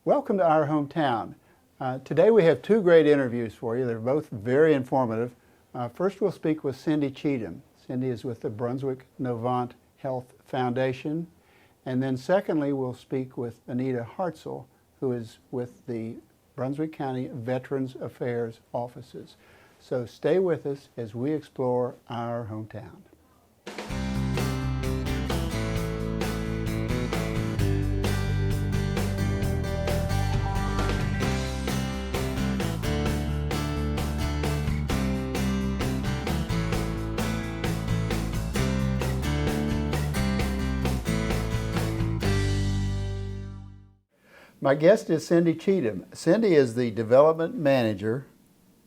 Welcome to our hometown. Today we have two great interviews for you. They're both very informative. First we'll speak with Cindy Cheatham. Cindy is with the Brunswick Novant Health Foundation. And then secondly we'll speak with Anita Hartzell, who is with the Brunswick County Veterans Affairs offices. So stay with us as we explore our hometown. My guest is Cindy Cheatham. Cindy is the Development Manager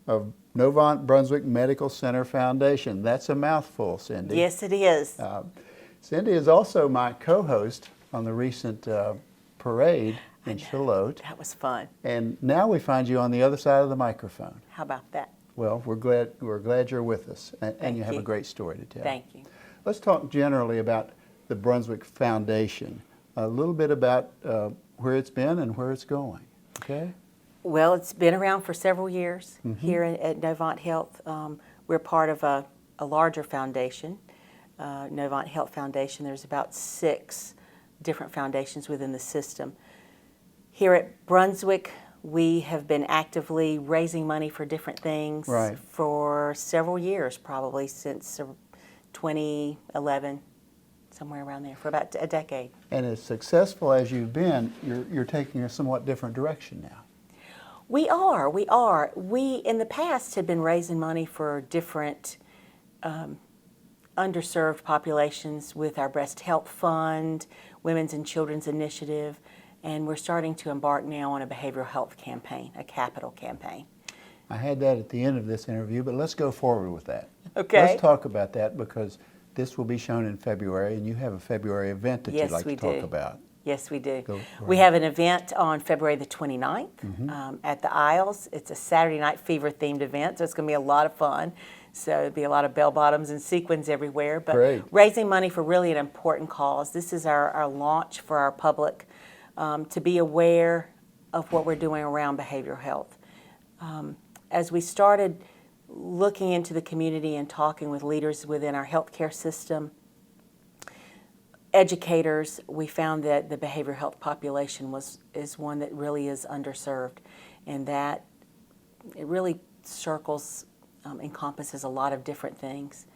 of Novant Brunswick Medical Center Foundation. That's a mouthful, Cindy. Yes, it is. Cindy is also my co-host on the recent parade in Charlotte. That was fun. And now we find you on the other side of the microphone. How about that? Well, we're glad you're with us, and you have a great story to tell. Thank you. Let's talk generally about the Brunswick Foundation. A little bit about where it's been and where it's going, okay? Well, it's been around for several years here at Novant Health. We're part of a larger foundation, Novant Health Foundation. There's about 6 different foundations within the system. Here at Brunswick, we have been actively raising money for different things for several years, probably since 2011. Somewhere around there, for about a decade. And as successful as you've been, you're taking a somewhat different direction now. We are. We, in the past, had been raising money for different underserved populations with our Breast Health Fund, Women's and Children's Initiative, and we're starting to embark now on a behavioral health campaign, a capital campaign. I had that at the end of this interview, but let's go forward with that. Okay. Let's talk about that because this will be shown in February, and you have a February event that you'd like to talk about. Yes, we do. We have an event on February the 29th at the Isles. It's a Saturday Night Fever themed event, so it's going to be a lot of fun. So there'll be a lot of bell bottoms and sequins everywhere. But raising money for really an important cause. This is our launch for our public to be aware of what we're doing around behavioral health. As we started looking into the community and talking with leaders within our healthcare system, educators, we found that the behavioral health population is one that really is underserved, and that it really encompasses a lot of different things.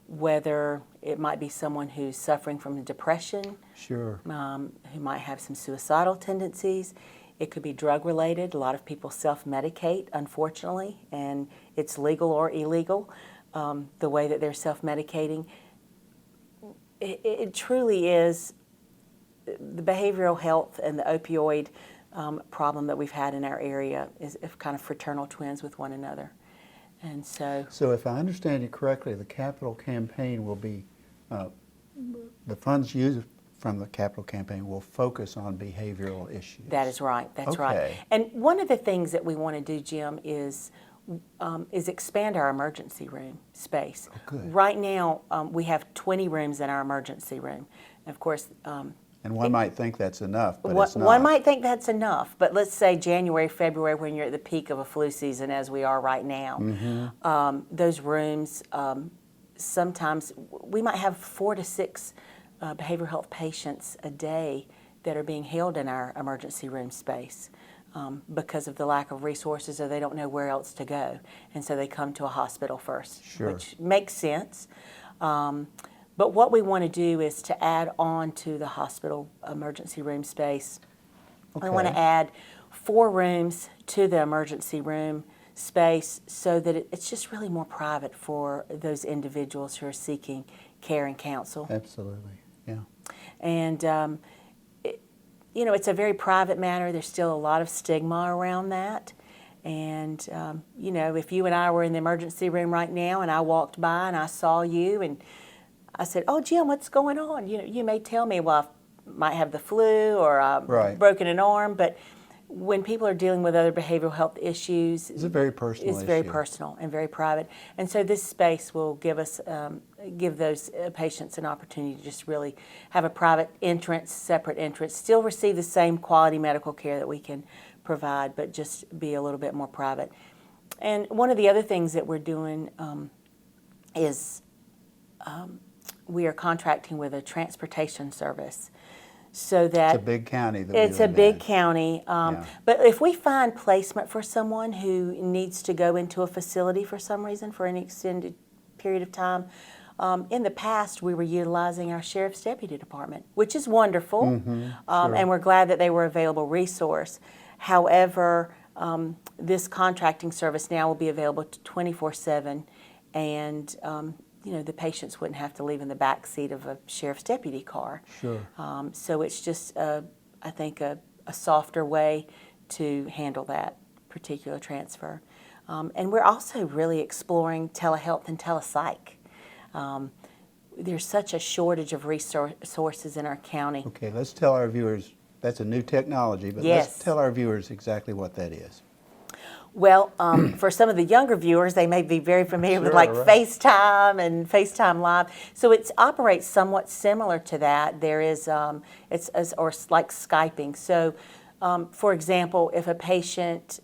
Whether it might be someone who's suffering from depression, who might have some suicidal tendencies. It could be drug-related. A lot of people self-medicate, unfortunately, and it's legal or illegal, the way that they're self-medicating. It truly is the behavioral health and the opioid problem that we've had in our area is kind of fraternal twins with one another. And so if I understand you correctly, the capital campaign will be, the funds used from the capital campaign will focus on behavioral issues. That is right. That's right. And one of the things that we want to do, Jim, is expand our emergency room space. Oh, good. Right now, we have 20 rooms in our emergency room. And of course, and one might think that's enough, but it's not. One might think that's enough, but let's say January, February, when you're at the peak of a flu season, as we are right now, those rooms, sometimes we might have 4 to 6 behavioral health patients a day that are being held in our emergency room space because of the lack of resources, or they don't know where else to go, and so they come to a hospital first, which makes sense. But what we want to do is to add on to the hospital emergency room space. We want to add 4 rooms to the emergency room space so that it's just really more private for those individuals who are seeking care and counsel. Absolutely, yeah. And, you know, it's a very private matter. There's still a lot of stigma around that. And, you know, if you and I were in the emergency room right now and I walked by and I saw you and I said, "Oh, Jim, what's going on?" You know, you may tell me, "Well, I might have the flu or I've broken an arm," but when people are dealing with other behavioral health issues, It's a very personal it's issue. very personal and very private. And so this space will give us, give those patients an opportunity to just really have a private entrance, separate entrance, still receive the same quality medical care that we can provide, but just be a little bit more private. And one of the other things that we're doing is we are contracting with a transportation service. So that It's a big county. it's a big county, but if we find placement for someone who needs to go into a facility for some reason for an extended period of time, in the past we were utilizing our sheriff's deputy department, which is wonderful, and we're glad that they were a available resource. However, this contracting service now will be available 24/7, and the patients wouldn't have to leave in the back seat of a sheriff's deputy car. Sure. So it's just, I think, a softer way to handle that particular transfer. And we're also really exploring telehealth and telepsych. There's such a shortage of resources in our county. Okay, let's tell our viewers, that's a new technology, but Yes. let's tell our viewers exactly what that is. Well, for some of the younger viewers, they may be very familiar with like right. FaceTime and FaceTime Live. So it operates somewhat similar to that. There is, or like Skyping. So, for example, if a patient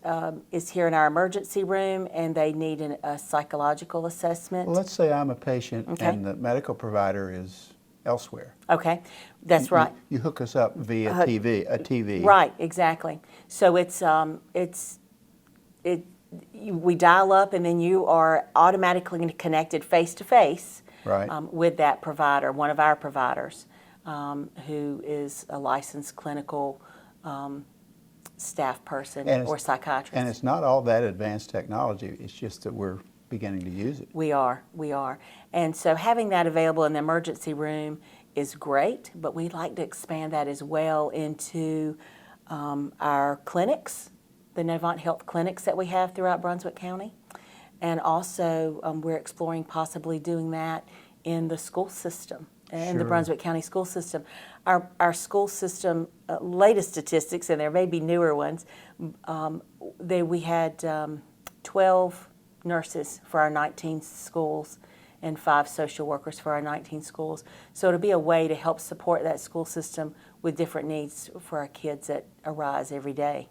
is here in our emergency room and they need a psychological assessment. Well, let's say I'm a patient Okay. and the medical provider is elsewhere. Okay, that's right. You hook us up via a TV. Right, exactly. So we dial up and then you are automatically connected face to face Right. with that provider, one of our providers, who is a licensed clinical staff person or psychiatrist. And it's not all that advanced technology, it's just that we're beginning to use it. We are. And so having that available in the emergency room is great, but we'd like to expand that as well into our clinics, the Novant Health clinics that we have throughout Brunswick County. And also we're exploring possibly doing that in the school system, in the Brunswick County school system. Our school system, latest statistics, and there may be newer ones, we had 12 nurses for our 19 schools and 5 social workers for our 19 schools. So it'll be a way to help support that school system with different needs for our kids that arise every day.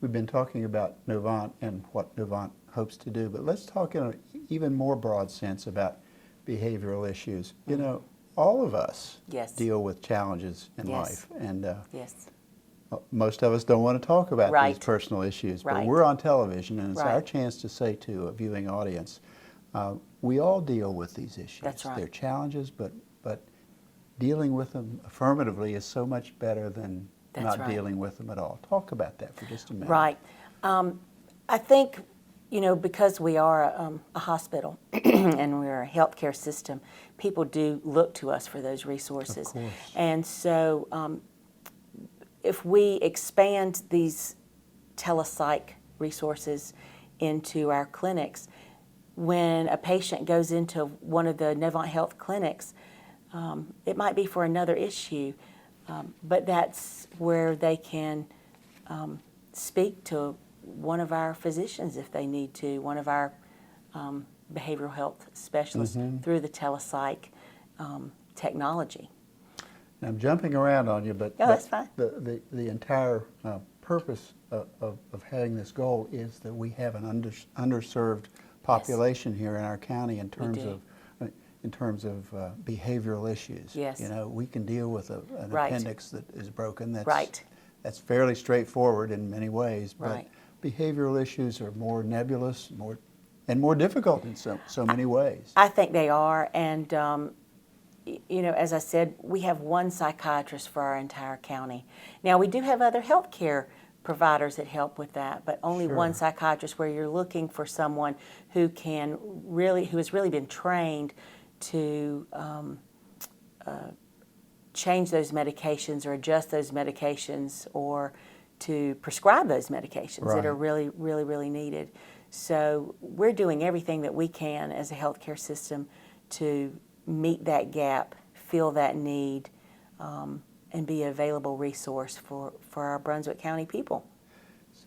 We've been talking about Novant and what Novant hopes to do, but let's talk in an even more broad sense about behavioral issues. You know, all of us deal with challenges in life, and most of us don't want to talk about these personal issues, but we're on television, and it's our chance to say to a viewing audience, we all deal with these issues. That's right. They're challenges, but dealing with them affirmatively is so much better than not dealing with them at all. Talk about that for just a minute. Right. I think, because we are a hospital and we're a healthcare system, people do look to us for those resources. Of course. And so if we expand these telepsych resources into our clinics, when a patient goes into one of the Novant Health clinics, it might be for another issue, but that's where they can speak to one of our physicians if they need to, one of our behavioral health specialists through the telepsych technology. Now, I'm jumping around on you, but that's fine. The entire purpose of having this goal is that we have an underserved population here in our county in terms of behavioral issues. Yes. We can deal with an appendix that is broken. That's fairly straightforward in many ways, but behavioral issues are more nebulous, more difficult in so many ways. I think they are, and as I said, we have one psychiatrist for our entire county. Now, we do have other healthcare providers that help with that, but only one psychiatrist, where you're looking for someone who has really been trained to change those medications or adjust those medications or to prescribe those medications that are really, really, really needed. So we're doing everything that we can as a healthcare system to meet that gap, fill that need, and be an available resource for our Brunswick County people.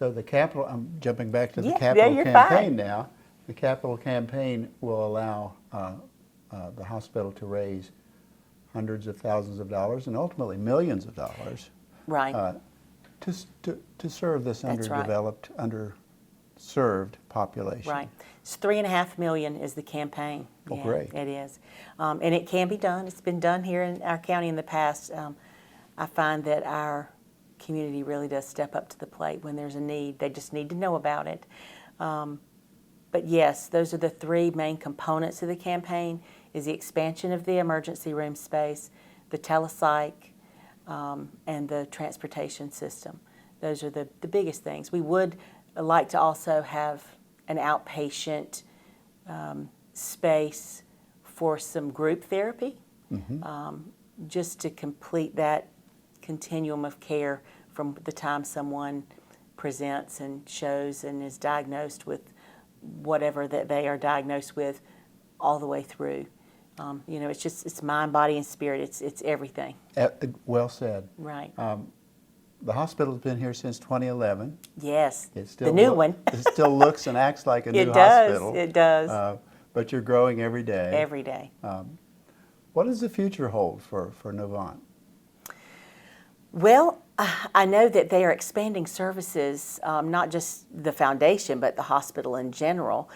So the capital, I'm jumping back to the Yeah, capital you're campaign fine. now. The capital campaign will allow the hospital to raise hundreds of thousands of dollars and ultimately millions of dollars Right. to serve this That's right. underdeveloped, underserved population. Right. It's $3.5 million is the campaign. Oh, Yeah, great. it is. And it can be done. It's been done here in our county in the past. I find that our community really does step up to the plate when there's a need. They just need to know about it. But yes, those are the three main components of the campaign, is the expansion of the emergency room space, the telepsych, and the transportation system. Those are the biggest things. We would like to also have an outpatient space for some group therapy, just to complete that continuum of care from the time someone presents and shows and is diagnosed with whatever that they are diagnosed with all the way through. It's mind, body, and spirit. It's everything. Well said. Right. The hospital's been here since 2011. Yes. It still the new one. It still looks and acts like a new It does. hospital. It does. But you're growing every day. Every day. What does the future hold for Novant? Well, I know that they are expanding services, not just the foundation, but the hospital in general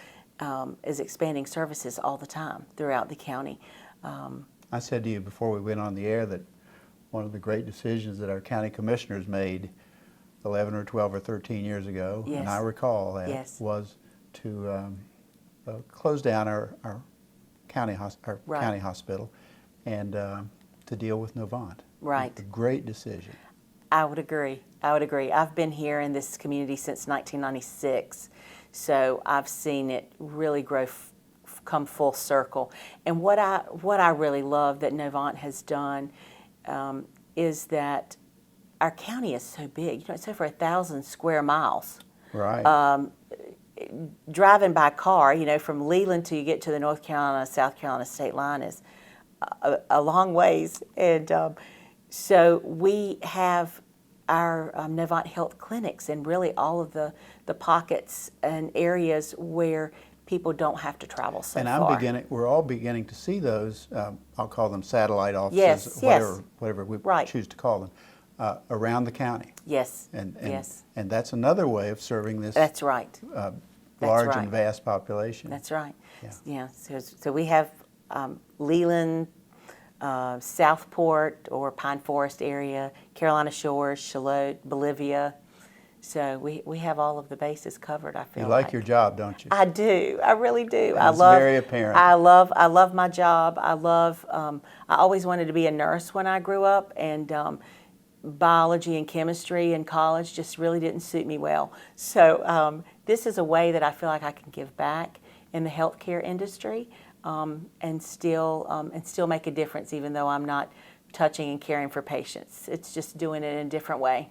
is expanding services all the time throughout the county. I said to you before we went on the air that one of the great decisions that our county commissioners made 11 or 12 or 13 years ago, Yes. and I recall that, Yes. was to close down our county Right. county hospital and to deal with Novant. Right. A great decision. I would agree. I've been here in this community since 1996, so I've seen it really grow, come full circle. And what I really love that Novant has done is that our county is so big. It's over 1,000 square miles. Right. Driving by car, from Leland till you get to the North Carolina, South Carolina state line is a long ways. And so we have our Novant Health clinics and really all of the pockets and areas where people don't have to travel so And far. we're all beginning to see those, I'll call them satellite offices, Yes, yes. whatever we Right. choose to call them, around the county. Yes, And yes. and that's another way of serving this That's right. large right. and vast population. That's right. Yeah. So we have Leland, Southport or Pine Forest area, Carolina Shores, Charlotte, Bolivia. So we have all of the bases covered, I feel You like your job, don't you? I do. I really do. And it's very apparent. I love my job. I always wanted to be a nurse when I grew up, and biology and chemistry in college just really didn't suit me well. So this is a way that I feel like I can give back in the healthcare industry and still make a difference, even though I'm not touching and caring for patients. It's just doing it in a different way.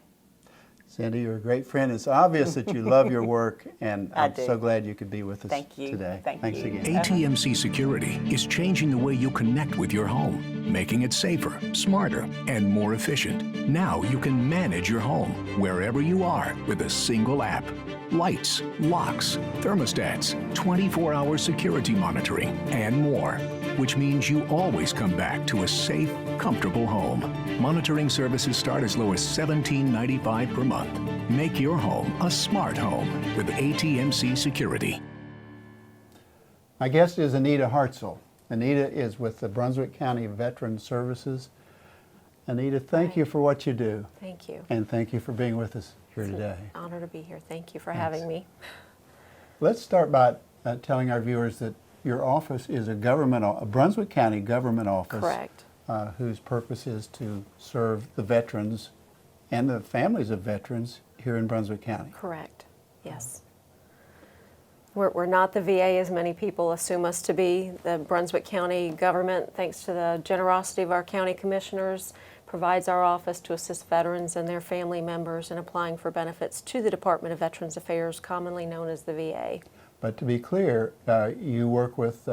Cindy, you're a great friend. It's obvious that you love your work, and I I'm do. so glad you could be with us Thank you. today. Thanks again. ATMC Security is changing the way you connect with your home, making it safer, smarter, and more efficient. Now you can manage your home wherever you are with a single app. Lights, locks, thermostats, 24-hour security monitoring, and more, which means you always come back to a safe, comfortable home. Monitoring services start as low as $17.95 per month. Make your home a smart home with ATMC Security. My guest is Anita Hartzell. Anita is with the Brunswick County Veteran Services. Anita, thank you for what you do, Thank you. and thank you for being with us here today. Honor to be here. Thank you for having me. Let's start by telling our viewers that your office is a Brunswick County government office. Correct. Whose purpose is to serve the veterans and the families of veterans here in Brunswick County. Correct. Yes. We're not the VA as many people assume us to be. The Brunswick County government, thanks to the generosity of our county commissioners, provides our office to assist veterans and their family members in applying for benefits to the Department of Veterans Affairs, commonly known as the VA. But to be clear, you work with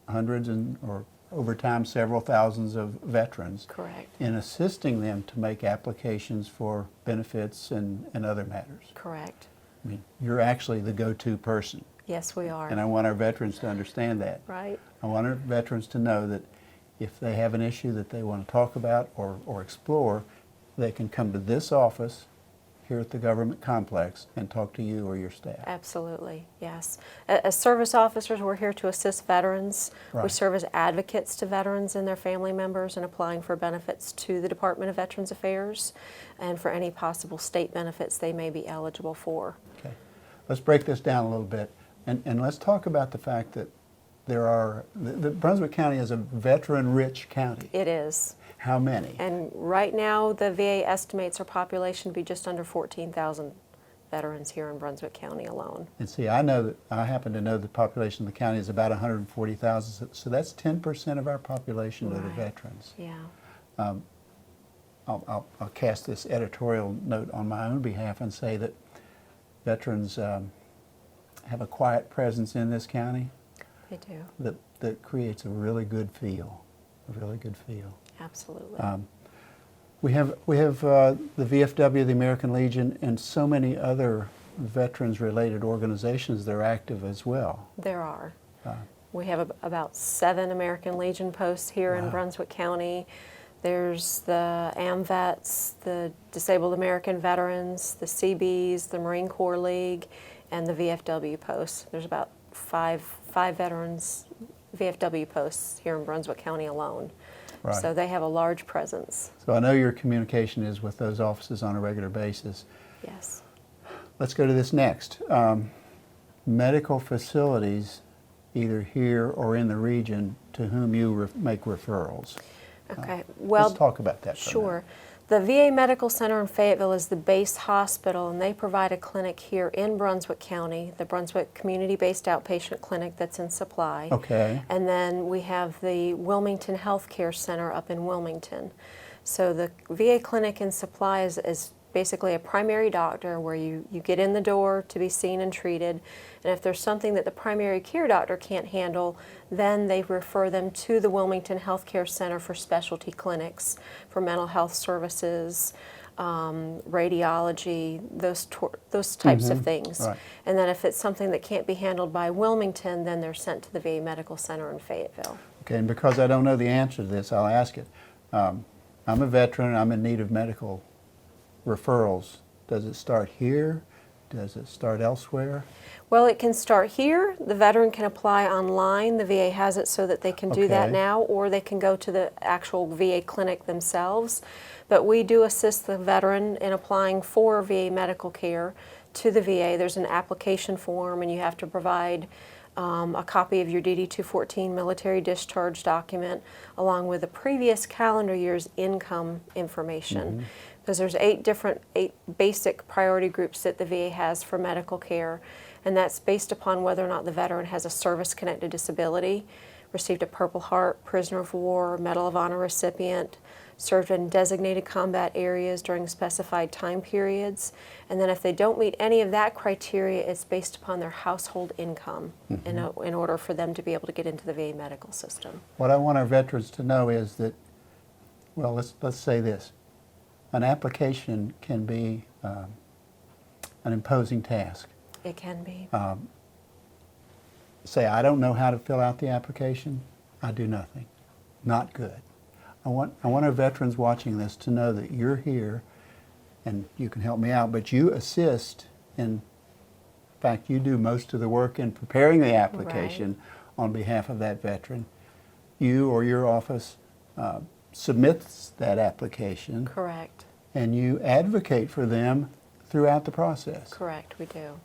hundreds or over time several thousands of veterans. Correct. In assisting them to make applications for benefits and other matters. Correct. I mean, you're actually the go-to person, Yes, we are. and I want our veterans to understand that. Right. I want our veterans to know that if they have an issue that they want to talk about or explore, they can come to this office here at the government complex and talk to you or your staff. Absolutely, yes. As service officers, we're here to assist veterans. We Right. serve as advocates to veterans and their family members in applying for benefits to the Department of Veterans Affairs and for any possible state benefits they may be eligible for. Okay. Let's break this down a little bit, and let's talk about the fact that the Brunswick County is a veteran-rich county. It is. How many? And right now, the VA estimates our population to be just under 14,000 veterans here in Brunswick County alone. And see, I happen to know the population of the county is about 140,000, so that's 10% of our population that are Right. veterans. Yeah. I'll cast this editorial note on my own behalf and say that veterans have a quiet presence in this county They do. that creates a really good feel, Absolutely. We have the VFW, the American Legion, and so many other veterans-related organizations that are active as well. There are. Uh, We have about 7 American Legion posts here in Wow. Brunswick County. There's the AMVETS, the Disabled American Veterans, the CBs, the Marine Corps League, and the VFW posts. There's about five veterans VFW posts here in Brunswick County alone. Right. So they have a large presence. So I know your communication is with those offices on a regular basis. Yes. Let's go to this next. Medical facilities, either here or in the region, to whom you make referrals. Okay. Well, Let's talk about that for a sure. The VA Medical Center in Fayetteville is the base hospital, and they provide a clinic here in Brunswick County, the Brunswick Community-Based Outpatient Clinic that's in Supply. minute. Okay. And then we have the Wilmington Health Care Center up in Wilmington. So the VA clinic in Supply is basically a primary doctor where you get in the door to be seen and treated. And if there's something that the primary care doctor can't handle, then they refer them to the Wilmington Health Care Center for specialty clinics, for mental health services, radiology, those types of things. Right. And then if it's something that can't be handled by Wilmington, then they're sent to the VA Medical Center in Fayetteville. Okay, and because I don't know the answer to this, I'll ask it. I'm a veteran, I'm in need of medical referrals. Does it start here? Does it start elsewhere? Well, it can start here. The veteran can apply online. The VA has it so that they can do that Okay. now, or they can go to the actual VA clinic themselves. But we do assist the veteran in applying for VA medical care to the VA. There's an application form, and you have to provide a copy of your DD-214 military discharge document along with the previous calendar year's income information. Because there's 8 basic priority groups that the VA has for medical care, and that's based upon whether or not the veteran has a service-connected disability, received a Purple Heart, prisoner of war, Medal of Honor recipient, served in designated combat areas during specified time periods, and then if they don't meet any of that criteria, it's based upon their household income in order for them to be able to get into the VA medical system. What I want our veterans to know is that, well, let's say this. An application can be an imposing task. It can be. Say, I don't know how to fill out the application, I do nothing. Not good. I want our veterans watching this to know that you're here and you can help me out, but you assist in fact, you do most of the work in preparing the application on behalf of that veteran. You or your office submits that application. Correct. And you advocate for them throughout the process. Correct, we do.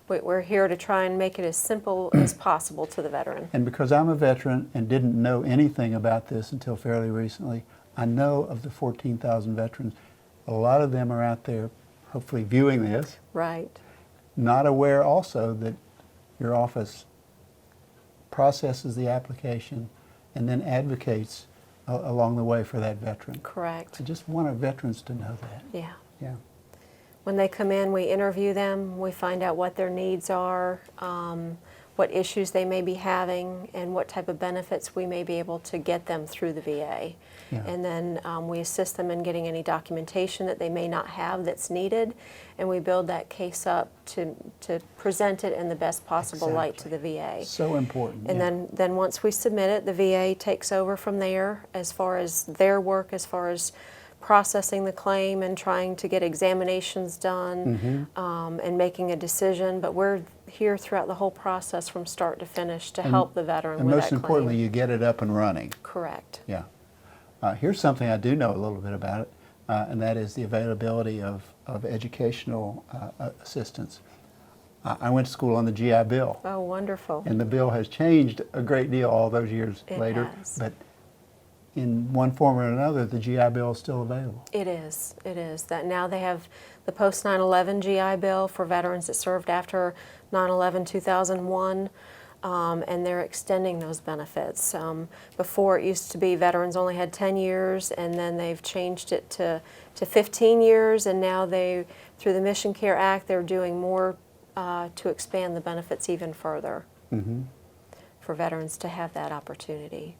We're here to try and make it as simple as possible to the veteran. And because I'm a veteran and didn't know anything about this until fairly recently, I know of the 14,000 veterans. A lot of them are out there hopefully viewing this, Right. not aware also that your office processes the application and then advocates along the way for that veteran. Correct. I just want our veterans to know that. Yeah. Yeah. When they come in, we interview them, we find out what their needs are, what issues they may be having, and what type of benefits we may be able to get them through the VA. Yeah. And then we assist them in getting any documentation that they may not have that's needed, and we build that case up to present it in the best possible light to the VA. So important. And yeah. then once we submit it, the VA takes over from there as far as their work, as far as processing the claim and trying to get examinations done, and making a decision. But we're here throughout the whole process from start to finish to help the veteran And with most that importantly, claim. you get it up and running. Correct. Yeah. Here's something I do know a little bit about it, and that is the availability of educational assistance. I went to school on the GI Bill, Oh, wonderful. and the bill has changed a great deal all those years It later, has. but in one form or another, the GI Bill is still available. It is. It is. That now they have the post 9/11 GI Bill for veterans that served after 9/11/2001, and they're extending those benefits. Before it used to be veterans only had 10 years, and then they've changed it to 15 years, and now through the Mission Care Act, they're doing more to expand the benefits even further for veterans to have that opportunity.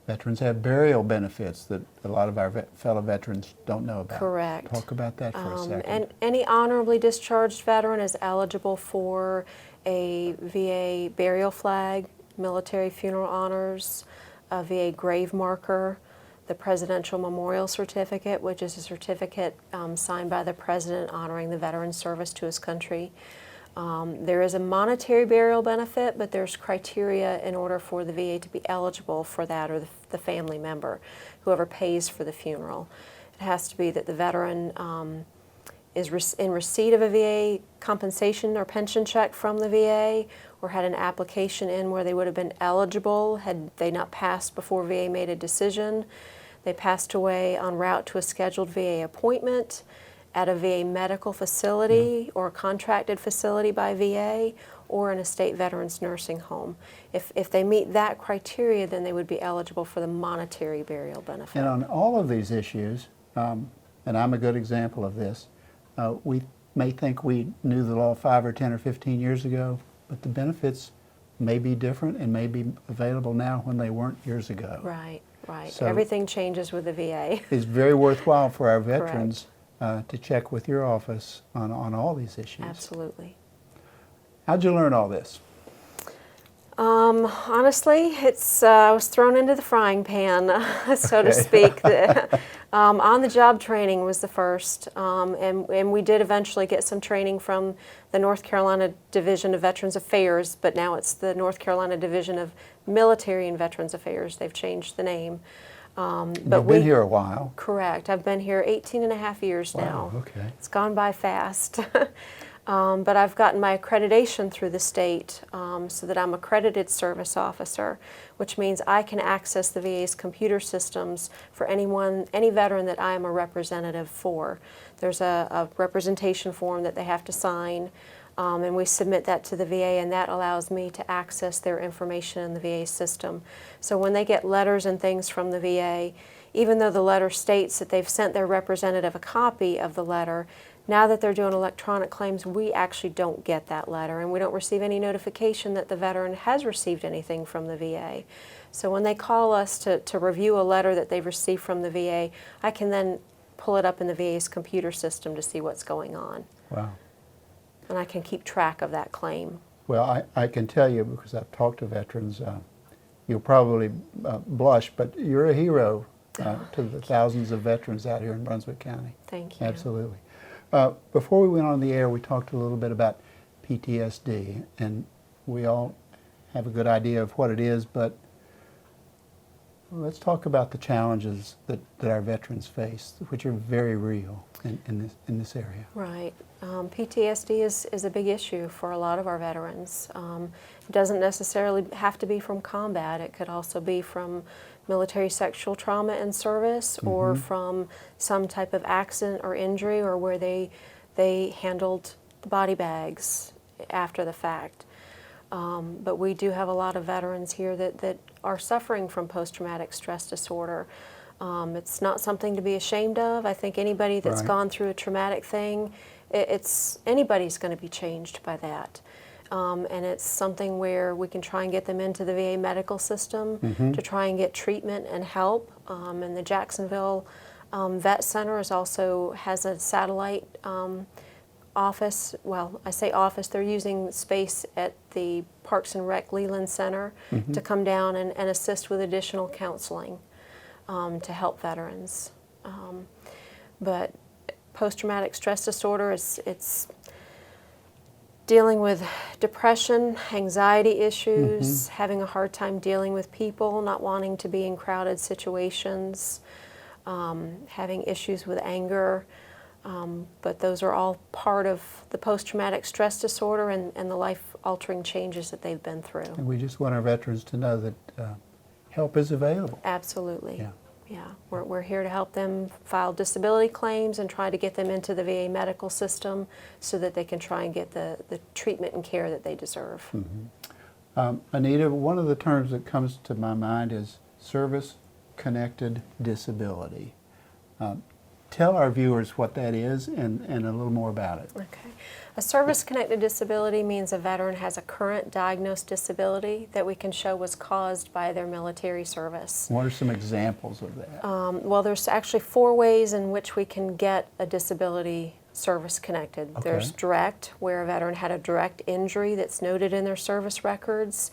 Veterans have burial benefits that a lot of our fellow veterans don't know about. Correct. Talk about that for a second. And any honorably discharged veteran is eligible for a VA burial flag, military funeral honors, a VA grave marker, the Presidential Memorial Certificate, which is a certificate signed by the President honoring the veteran's service to his country. There is a monetary burial benefit, but there's criteria in order for the VA to be eligible for that, or the family member, whoever pays for the funeral. It has to be that the veteran is in receipt of a VA compensation or pension check from the VA, or had an application in where they would have been eligible had they not passed before VA made a decision. They passed away en route to a scheduled VA appointment, at a VA medical facility or a contracted facility by VA, or in a state veterans nursing home. If they meet that criteria, then they would be eligible for the monetary burial benefit. And on all of these issues, and I'm a good example of this, we may think we knew the law 5 or 10 or 15 years ago, but the benefits may be different and may be available now when they weren't years ago. Right, right. So- Everything changes with the VA. It's very worthwhile for our veterans to check with your office on all these issues. Absolutely. How'd you learn all this? Honestly, I was thrown into the frying pan, so to speak. On-the-job training was the first, and we did eventually get some training from the North Carolina Division of Veterans Affairs, but now it's the North Carolina Division of Military and Veterans Affairs. They've changed the name. You've been here a while. Correct. I've been here 18 and a half years now. Wow, okay. It's gone by fast. But I've gotten my accreditation through the state so that I'm accredited service officer, which means I can access the VA's computer systems for any veteran that I am a representative for. There's a representation form that they have to sign, and we submit that to the VA, and that allows me to access their information in the VA system. So when they get letters and things from the VA, even though the letter states that they've sent their representative a copy of the letter, now that they're doing electronic claims, we actually don't get that letter, and we don't receive any notification that the veteran has received anything from the VA. So when they call us to review a letter that they've received from the VA, I can then pull it up in the VA's computer system to see what's going on. Wow. And I can keep track of that claim. Well, I can tell you, because I've talked to veterans, you'll probably blush, but you're a hero to the thousands of veterans out here in Brunswick County. Thank you. Absolutely. Before we went on the air, we talked a little bit about PTSD, and we all have a good idea of what it is, but let's talk about the challenges that our veterans face, which are very real in this area. Right. PTSD is a big issue for a lot of our veterans. It doesn't necessarily have to be from combat. It could also be from military sexual trauma in service, or from some type of accident or injury, or where they handled the body bags after the fact. But we do have a lot of veterans here that are suffering from post-traumatic stress disorder. It's not something to be ashamed of. I think anybody that's Right. gone through a traumatic thing, anybody's going to be changed by that. and it's something where we can try and get them into the VA medical system to try and get treatment and help. And the Jacksonville Vet Center has a satellite office. Well, I say office, they're using space at the Parks and Rec Leland Center to come down and assist with additional counseling to help veterans. But post-traumatic stress disorder, it's dealing with depression, anxiety issues, having a hard time dealing with people, not wanting to be in crowded situations, having issues with anger. But those are all part of the post-traumatic stress disorder and the life-altering changes that they've been through. And we just want our veterans to know that help is available. Absolutely. Yeah. Yeah, we're here to help them file disability claims and try to get them into the VA medical system so that they can try and get the treatment and care that they deserve. Anita, one of the terms that comes to my mind is service-connected disability. Tell our viewers what that is and a little more about it. Okay. A service-connected disability means a veteran has a current diagnosed disability that we can show was caused by their military service. What are some examples of that? Well, there's actually 4 ways in which we can get a disability service-connected. Okay. There's direct, where a veteran had a direct injury that's noted in their service records,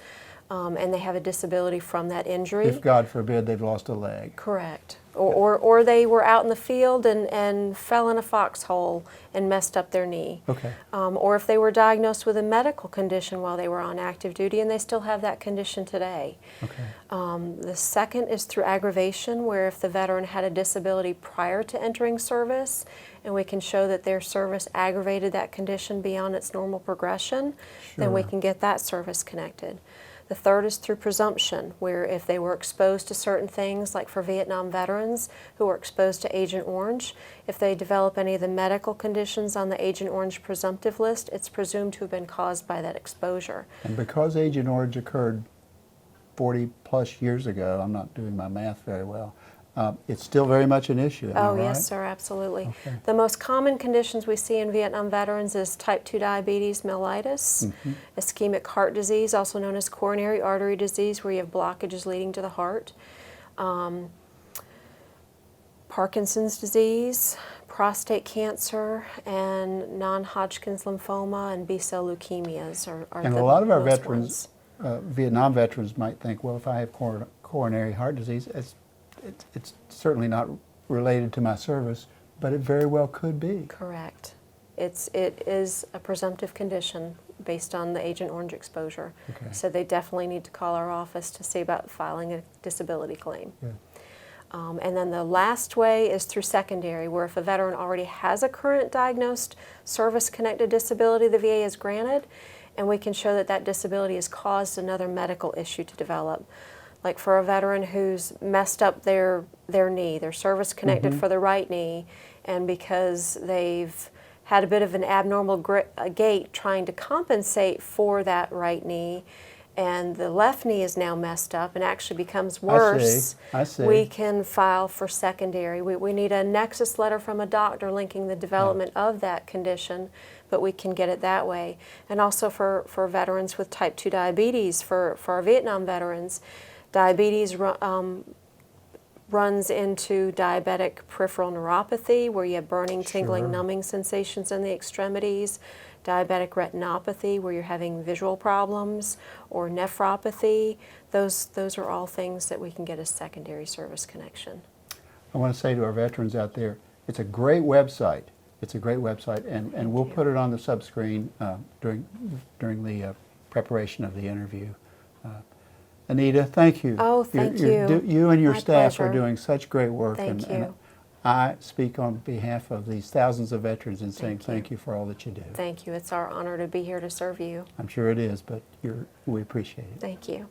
and they have a disability from that injury. If, God forbid, they've lost a leg. Correct. Or they were out in the field and fell in a foxhole and messed up their knee. Okay. Or if they were diagnosed with a medical condition while they were on active duty and they still have that condition today. Okay. The second is through aggravation, where if the veteran had a disability prior to entering service and we can show that their service aggravated that condition beyond its normal progression, then we Sure. can get that service connected. The third is through presumption, where if they were exposed to certain things, like for Vietnam veterans who were exposed to Agent Orange, if they develop any of the medical conditions on the Agent Orange presumptive list, it's presumed to have been caused by that exposure. And because Agent Orange occurred 40 plus years ago, I'm not doing my math very well, it's still very much an issue, am I Oh, right? yes, sir, absolutely. Okay. The most common conditions we see in Vietnam veterans is type 2 diabetes mellitus, ischemic heart disease, also known as coronary artery disease, where you have blockages leading to the heart, Parkinson's disease, prostate cancer, and non-Hodgkin's lymphoma and B-cell leukemias are And the a lot of our most veterans, ones. Vietnam veterans might think, well, if I have coronary heart disease, it's certainly not related to my service, but it very well could be. Correct. It is a presumptive condition based on the Agent Orange exposure. Okay. So they definitely need to call our office to see about filing a disability claim. Good. And then the last way is through secondary, where if a veteran already has a current diagnosed service-connected disability the VA has granted, and we can show that that disability has caused another medical issue to develop. Like for a veteran who's messed up their knee, their service-connected for the right knee, and because they've had a bit of an abnormal gait trying to compensate for that right knee, and the left knee is now messed up and actually becomes worse, I see. we can file for secondary. We need a nexus letter from a doctor linking the development of that condition, but we can get it that way. And also for veterans with type 2 diabetes, for our Vietnam veterans, diabetes runs into diabetic peripheral neuropathy, where you have burning, tingling, numbing sensations in the extremities, diabetic retinopathy, where you're having visual problems, or nephropathy. Those are all things that we can get as secondary service connection. I want to say to our veterans out there, it's a great website. It's a great website, and we'll put it on the subscreen during the preparation of the interview. Anita, thank you. Oh, thank you. You and your My staff are pleasure. doing such great work. Thank and you. I speak on behalf of these thousands of veterans in saying Thank you. thank you for all that you do. Thank you. It's our honor to be here to serve you. I'm sure it is, but we appreciate it. Thank you.